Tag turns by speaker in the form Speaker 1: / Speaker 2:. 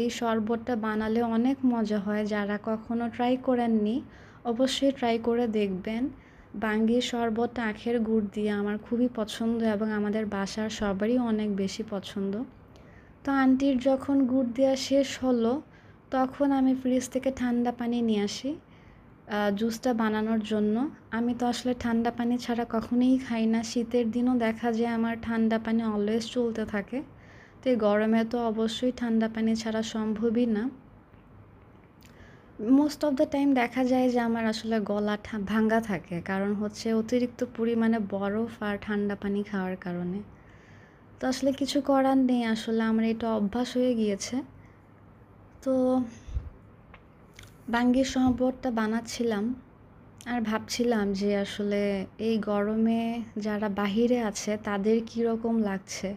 Speaker 1: এই শরবতটা বানালে অনেক মজা হয়। যারা কখনো ট্রাই করেননি, অবশ্যই ট্রাই করে দেখবেন। বাঙ্গির শরবত আখের গুড় দিয়ে আমার খুবই পছন্দ এবং আমাদের বাসার সবারই অনেক বেশি পছন্দ। তো আন্টির যখন গুড় দেওয়া শেষ হলো, তখন আমি ফ্রিজ থেকে ঠান্ডা পানি নিয়ে আসি জুসটা বানানোর জন্য। আমি তো আসলে ঠান্ডা পানি ছাড়া কখনোই খাই না। শীতের দিনও দেখা যায় আমার ঠান্ডা পানি অলওয়েজ চলতে থাকে। তো এই গরমে তো অবশ্যই ঠান্ডা পানি ছাড়া সম্ভবই না। মোস্ট অফ দ্য টাইম দেখা যায় যে আমার আসলে গলা ভাঙ্গা থাকে, কারণ হচ্ছে অতিরিক্ত পরিমাণে বরফ আর ঠান্ডা পানি খাওয়ার কারণে। তো আসলে কিছু করার নেই, আসলে আমার এটা অভ্যাস হয়ে গিয়েছে। তো বাঙ্গির শরবতটা বানাচ্ছিলাম আর ভাবছিলাম যে আসলে এই গরমে যারা বাহিরে আছে তাদের কীরকম লাগছে।